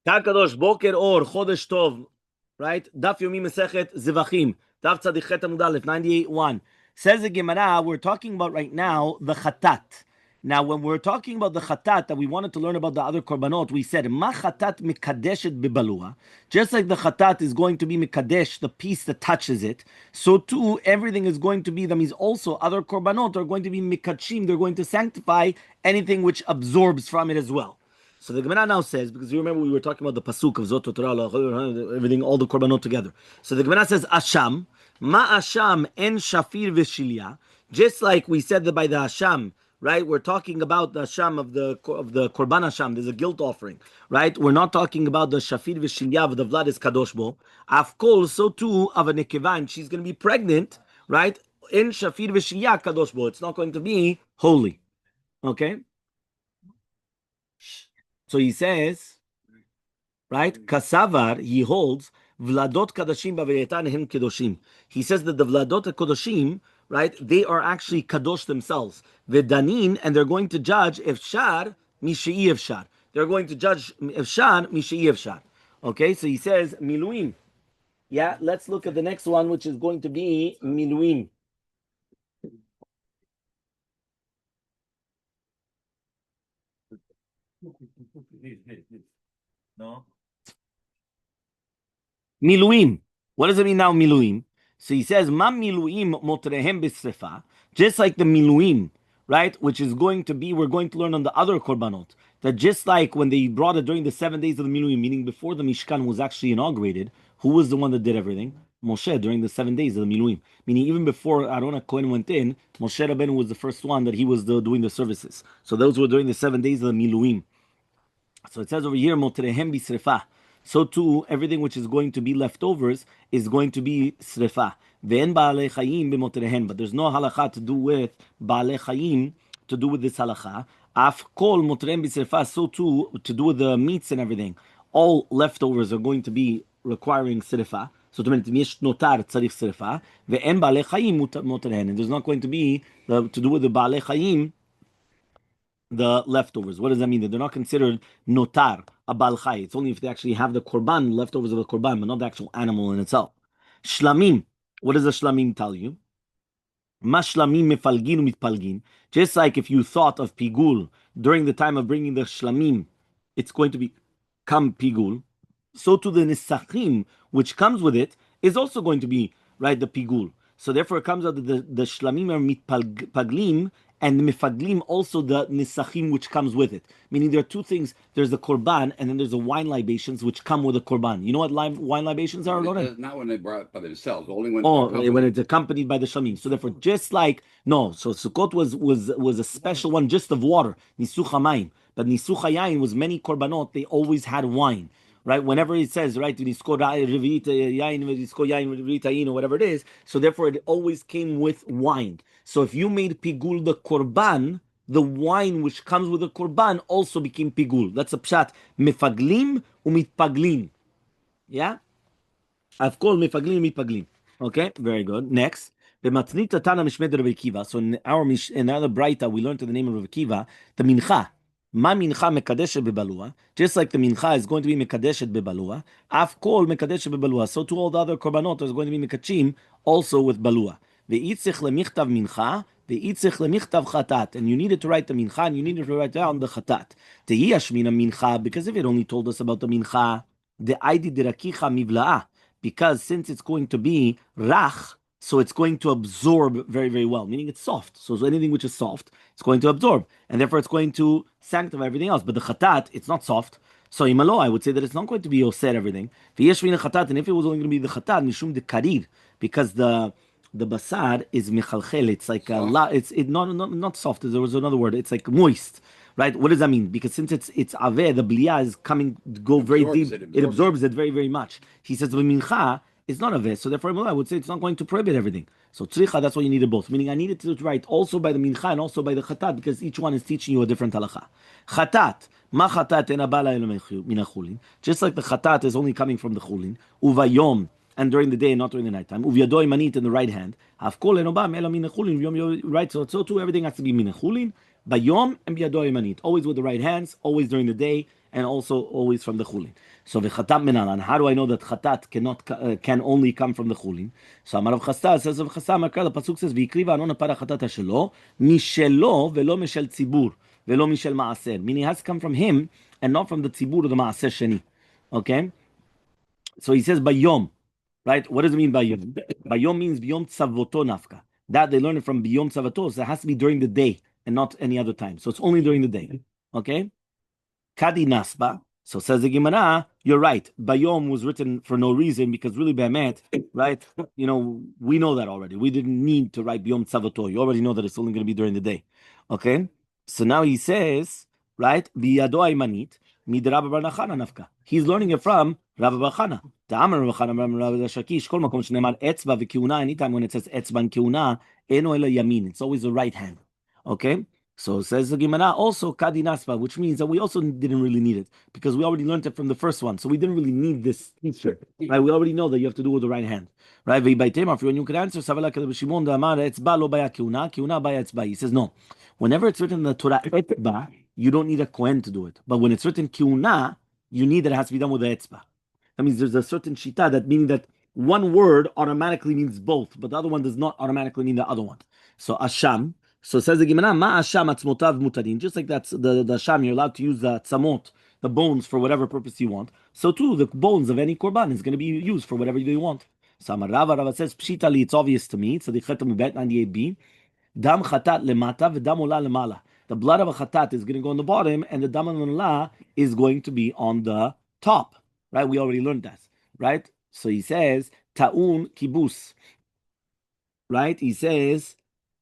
Kadosh Boker Or Chodesh Tov, right? Daf Yomi Masechet Zevachim, Daf Tzadichet Amud Aleph 98:1. Says the Gemara, we're talking about right now the Chatat. Now, when we're talking about the Chatat that we wanted to learn about the other korbanot, we said Ma Chatat Mikadeshet Bebalua. Just like the Chatat is going to be Mikadesh, the piece that touches it, so too everything is going to be. That means also other korbanot are going to be Mikachim. They're going to sanctify anything which absorbs from it as well. So the Gemara now says, because you remember we were talking about the pasuk of Zot Torah, everything, all the korbanot together. So the Gemara says, Asham, ma Asham en shafir v'shilya. Just like we said that by the Asham, right? We're talking about the Asham of the korban Asham. There's a guilt offering, right? We're not talking about the shafir v'shilya. The blood is kadosh bo. Afkol, so too of a nekeva, and she's going to be pregnant, right? In shafir v'shilya kadosh bo. It's not going to be holy, okay? So he says, right? Kasavar, he holds, Vladot Kadashim Baveyetan Hem Kedoshim. He says that the Vladot Kadoshim, right, they are actually Kadosh themselves. Vedanin, and they're going to judge Efshar, Mishei Efshar. They're going to judge Efshar, Mishei Efshar. Okay, so he says, Miluim. Yeah, let's look at the next one, which is going to be Miluim. No. Miluim. What does it mean now, miluim? So he says, Ma miluim motrehem b'srefa. Just like the miluim, right? Which is going to be, we're going to learn on the other korbanot. That just like when they brought it during the 7 days of the miluim, meaning before the Mishkan was actually inaugurated, who was the one that did everything? Moshe during the 7 days of the miluim. Meaning even before Aaron HaKohen went in, Moshe Rabbeinu was the first one that he was doing the services. So those were during the 7 days of the miluim. So it says over here, motrehem b'srefa. So too, everything which is going to be leftovers is going to be srefa. Ve'en ba'alei chayim b'motrehem. But there's no halacha to do with ba'alei chayim, to do with this halacha. Af kol motrehem b'srefa. So too, to do with the meats and everything. All leftovers are going to be requiring srefa. So to mean, yesh notar tzarich srefa. Ve'en ba'alei chayim motrehem. And there's not going to be to do with the ba'alei chayim, the leftovers. What does that mean? That they're not considered notar, a bal chai. It's only if they actually have the korban, leftovers of the korban, but not the actual animal in itself. Shlamim. What does the shlamim tell you? Ma shlamim mefalgin mitpalgin. Just like if you thought of pigul during the time of bringing the shlamim, it's going to become pigul. So to the nisachim, which comes with it, is also going to be, right, the pigul. So therefore it comes out that the shlamim are mitpaglim, and the mifaglim also the nisachim which comes with it. Meaning there are two things. There's the korban, and then there's the wine libations which come with the korban. You know what wine libations are? Not when they brought it by themselves, only when when it's accompanied by the shamim. So therefore, just like so Sukkot was a special one just of water, nisuch hamayim. But nisuch hayayin was many korbanot. They always had wine. Right, whenever it says, right, or whatever it is, so therefore it always came with wine. So if you made pigul the korban, the wine which comes with the korban also became pigul. That's a pshat. Mefaglim umitpaglim. Yeah? I've called mefaglim umitpaglim. Okay, very good. Next. So in our another Braita, we learned to the name of Rav Kiva, the mincha. Ma mincha mekadeshet bebalua, just like the mincha is going to be mekadeshet bebalua, af kol mekadeshet bebalua. So to all the other korbanot is going to be mekachim also with balua. Ve'itzich lemichtav mincha, ve'itzich lemichtav chatat, and you needed to write the mincha, and you needed to write down the chatat. Te'iyash mina mincha, because if it only told us about the mincha, the aidi derakicha mivla'a, because since it's going to be rach, so it's going to absorb very, very well, meaning it's soft. So anything which is soft, it's going to absorb. And therefore it's going to sanctify everything else. But the chatat, it's not soft. So imalo, I would say that it's not going to be osir everything. And if it was only going to be the chatat, mishum de karir, because the basar is mechalchel. It's like a lot. It's not soft. There was another word. It's like moist, right? What does that mean? Because since it's aveh, the bliya is go very deep. It absorbs it very, very much. He says the mincha. It's not a ves, so therefore I would say it's not going to prohibit everything. So tzricha, that's why you needed both. Meaning I needed to write also by the mincha and also by the chatat, because each one is teaching you a different halacha. Chatat, ma chatat ena bala mina chulin. Just like the chatat is only coming from the chulin. Uvayom, and during the day, not during the nighttime. Uvyadoi manit in the right hand. Hafkol enoba mela mina chulin. Yom right. So too everything has to be mina chulin. Bayom and biyadoi manit. Always with the right hands. Always during the day. and also always from the chulin. So v'chatat minal. And how do I know that chatat can only come from the chulin? So Amar Rav Chasta says Rav Chasta Makar, the pasuk says v'ikriva anon para chatat shelo mishelo velo mishel tzibur velo mishel maaser. Meaning it has to come from him and not from the tzibur or the maaser sheni. Okay. So he says bayom, right? What does it mean bayom? Bayom means biyom tzavoto nafka. That they learn it from biyom tzavoto, so it has to be during the day and not any other time. So it's only during the day. Okay? Kadi nasba. So says the Gemara, you're right. Bayom was written for no reason because really behemet, right? You know, we know that already. We didn't need to write biyom tzavoto. You already know that it's only going to be during the day. Okay? So now he says, right? Biyado aymanit. Midrab bar Nachana nafka. He's learning it from Rabbi bar Chana. Ta'amar Rabbi Chana, Rabbi Shakish. Kol makom shneimar etzba v'kiuna. Anytime when it says etzba and kiuna, eno ela yamin. It's always the right hand. Okay. So says the Gemara also kadi nasba, which means that we also didn't really need it because we already learned it from the first one. So we didn't really need this feature. Right? We already know that you have to do with the right hand. Right? When you can answer, Shimon Amar etzba lo baya kiuna, kiuna baya etzba. He says no. Whenever it's written in the Torah etzba, you don't need a Kohen to do it. But when it's written kiuna, you need that it has to be done with the etzba. That means there's a certain shita that meaning that one word automatically means both, but the other one does not automatically mean the other one. So asham. So it says the Gemara, ma asham atzmotav mutarin. Just like that's the asham, you're allowed to use the tzamot, the bones, for whatever purpose you want. So too, the bones of any korban is going to be used for whatever you want. So Amar Rava says, pshitali, it's obvious to me. So the Chetam Bet 98b. Dam chatat lemata v'dam ola lemala. The blood of a chatat is going to go on the bottom, and the dam ola is going to be on the top. Right? We already learned that. Right? So he says ta'un kibus. Right? He says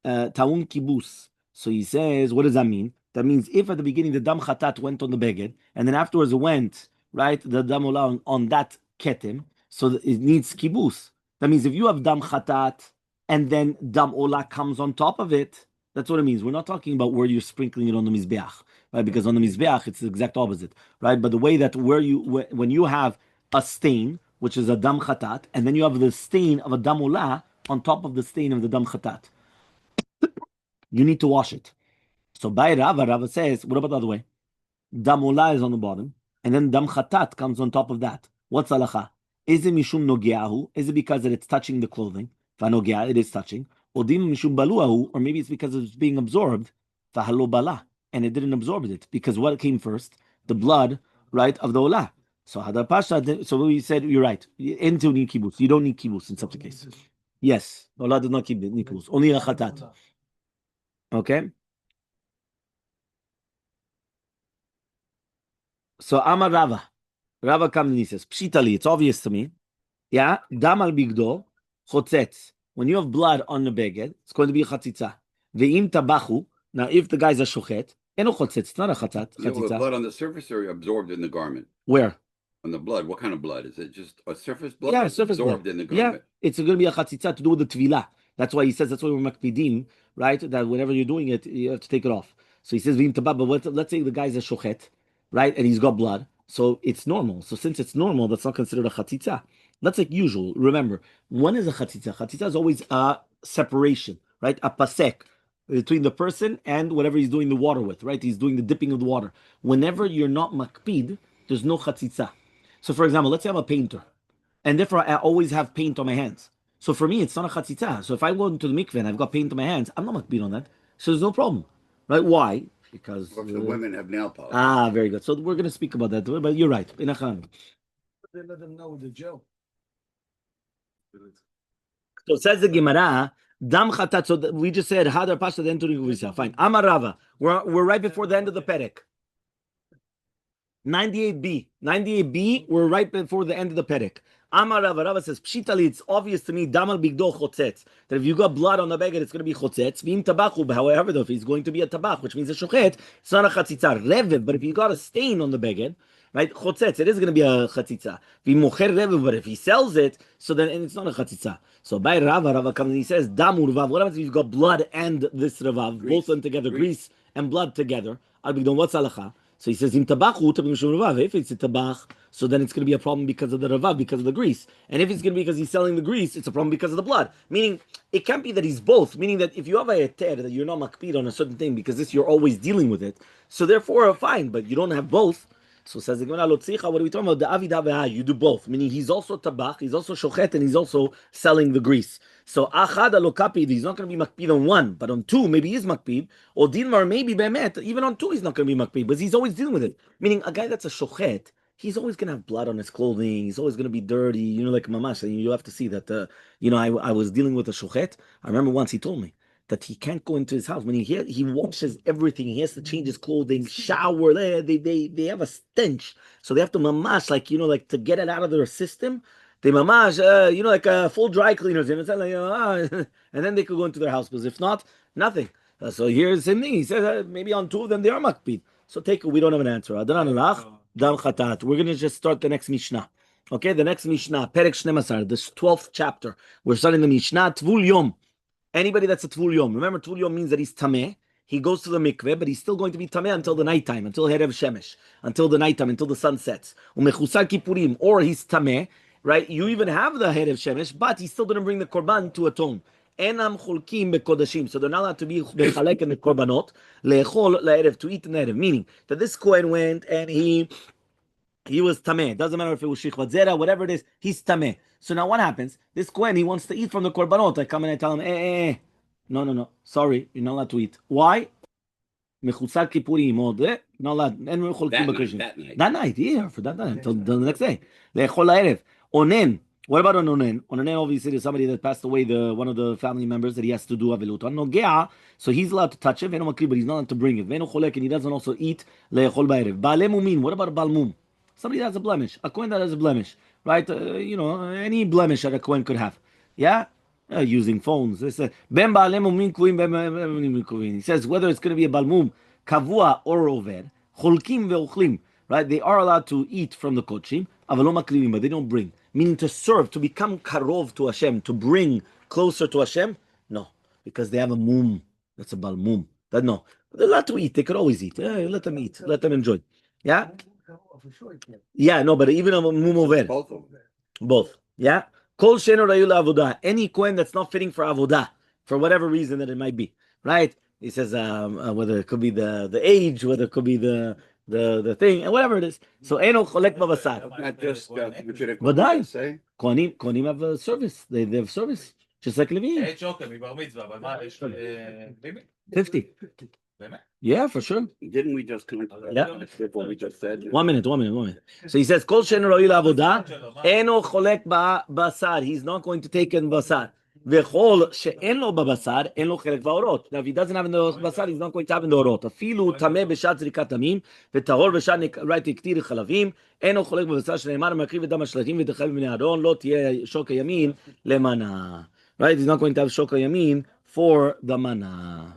ta'un kibus. So he says, what does that mean? That means if at the beginning the dam chatat went on the beged, and then afterwards it went right the dam ola on that ketem, so it needs kibus. That means if you have dam chatat and then dam ola comes on top of it, that's what it means. We're not talking about where you're sprinkling it on the mizbeach, right? Because on the mizbeach it's the exact opposite, right? But the way that when you have a stain, which is a dam chatat, and then you have the stain of a dam ola on top of the stain of the dam chatat, you need to wash it. So by Rava says, what about the other way? Dam ola is on the bottom, and then dam chatat comes on top of that. What's halacha? Is it mishum nogeahu? Is it because that it's touching the clothing? Vanogea, it is touching. Odim mishum baluahu, or maybe it's because it's being absorbed. Vahalo bala, and it didn't absorb it because what came first? The blood, right, of the olah. So hadar pasha. So we said you're right. Into need kibbutz. You don't need kibbutz in such a case. Yes, olah does not need kibbutz. Only a chatat. Okay. So Amar Rava comes and he says, Pshitali, it's obvious to me. Yeah, dam al bigdo, chotzetz. When you have blood on the beged, it's going to be a chatzitza. Ve'im tabachu. Now, if the guy's a shochet, eno chotzetz, it's not a chatzitza. The blood on the surface or absorbed in the garment? Where? On the blood. What kind of blood? Is it just a surface blood? Yeah, surface absorbed blood. In the garment. Yeah, it's going to be a chatzitza to do with the tvilah. That's why he says, that's why we're makpidim, right? That whenever you're doing it, you have to take it off. So he says, ve'im tabach, but let's say the guy's a shochet, right? And he's got blood. So it's normal. So since it's normal, that's not considered a chatzitza. That's like usual. Remember, one is a chatzitza. Chatzitza is always a separation, right? A pasek between the person and whatever he's doing the water with, right? He's doing the dipping of the water. Whenever you're not makpid, there's no chatzitza. So for example, let's say I'm a painter, and therefore I always have paint on my hands. So for me, it's not a chatzitza. So if I go into the mikveh and I've got paint on my hands, I'm not makpid on that. So there's no problem, right? Why? Because the women have nail polish. Ah, very good. So we're going to speak about that, but you're right. They let them know the joke. So it says the Gemara, Dam Chatat. So we just said Hadar Pasha the entering Visa. Fine. Amar Rava. We're right before the end of the Perek. 98b. 98b. We're right before the end of the Perek. Amar Rava says, Pshitali, it's obvious to me, Damal Bigdo Chotzetz, that if you got blood on the beggar, it's going to be Chotzetz. Vim Tabachu, however, though, if he's going to be a Tabach, which means a Shochet, it's not a Chatzitza. Reviv, but if you got a stain on the beggar, right, Chotzetz, it is going to be a Chatzitza. Vim Mocher Reviv, but if he sells it, so then it's not a Chatzitza. So by Rava comes and he says, Damur Vav, what happens if you've got blood and this Ravav, both of them together, grease and blood together? Al Bigdo, what's halacha? So he says, Im tabachu, if it's a tabach, so then it's going to be a problem because of the ravav, because of the grease. And if it's going to be because he's selling the grease, it's a problem because of the blood. Meaning, it can't be that he's both. Meaning that if you have a heter, that you're not makpid on a certain thing, because this you're always dealing with it, so therefore, fine, but you don't have both. So says the Gemara, Lotzicha, what are we talking about? The Avidah ve'ha, you do both. Meaning he's also tabach, he's also shochet, and he's also selling the grease. So achad lo kapid, he's not going to be makpid on one, but on two, maybe he's makpid. Or dinmar, maybe be'emet, even on two, he's not going to be makpid, because he's always dealing with it. Meaning a guy that's a shochet, he's always going to have blood on his clothing, he's always going to be dirty, like mamash. And you have to see that, I was dealing with a shochet. I remember once he told me that he can't go into his house. When he washes everything, he has to change his clothing, shower. They have a stench, so they have to mamash, like to get it out of their system. They mamash, like full dry cleaners, and then they could go into their house. Because if not, nothing. So here's the same thing. He says maybe on two of them they are makpid. So we don't have an answer. We're gonna just start the next Mishnah. Okay, the next Mishnah, Perek 12, this 12th chapter. We're starting the Mishnah Tvul Yom. Anybody that's a Tvul Yom, remember Tvul Yom means that he's tameh. He goes to the mikveh, but he's still going to be tameh until the nighttime, until Herev Shemesh, until the nighttime, until the sun sets. Umechusar Kippurim, or he's tameh, right? You even have the Herev Shemesh, but he still didn't bring the korban to atone. Enam chulkim bekodashim, so they're not allowed to be bechalek in the korbanot, leechol laerev, to eat in the erev. Meaning that this Kohen went and he was tameh. Doesn't matter if it was shichvat zera, whatever it is, he's tameh. So now what happens? This Kohen, he wants to eat from the korbanot. I come and I tell him, no. Sorry, you're not allowed to eat. Why? Mechusar Kippurim, not allowed. That night, yeah, for that night, until the next day. Le'echol ha'erev. Onen. What about an onen? Onen obviously is somebody that passed away, one of the family members that he has to do avilut on. Nogea, so he's allowed to touch it, but he's not allowed to bring it. Veno cholek, and he doesn't also eat le'echol ba'erev. Ba'ale mumin. What about balmum? Somebody that has a blemish, a Kohen that has a blemish, right? Any blemish that a Kohen could have. Yeah? Using phones. He says, whether it's going to be a balmum, kavua or over, cholkim ve'ochlim, right? They are allowed to eat from the kochim, but they don't bring. Meaning to serve, to become karov to Hashem, to bring closer to Hashem? No, because they have a mum. That's a balmum. No, they're allowed to eat. They could always eat. Let them eat. Let them enjoy. Yeah? Yeah, no, but even a mum over. Both. Yeah? Kol sheno rayu la'avodah. Any Kohen that's not fitting for avodah, for whatever reason that it might be. Right? He says whether it could be the age, whether it could be the thing, and whatever it is. So eno cholek b'basar. Not just Vodai. Kohanim have a service. They have service. Just like Levi. 50. Yeah, for sure. Didn't we just come to that? Yeah. What we just said? 1 minute. So he says, Kol shenu ra'yu la'avodah, eno cholek ba'basar. He's not going to take in basar. V'chol she'en lo b'basar, en lo chelek va'orot. Now, if he doesn't have in the basar, he's not going to have in the orot. Afilu tameh b'shat zrikat tamim, v'tahor b'shat right iktir chalavim, eno cholek b'basar shneimar makriv v'dam hashleachim v'techel b'nei Aaron, lo tieh shoka yamin lemana. Right? He's not going to have shoka yamin for the mana.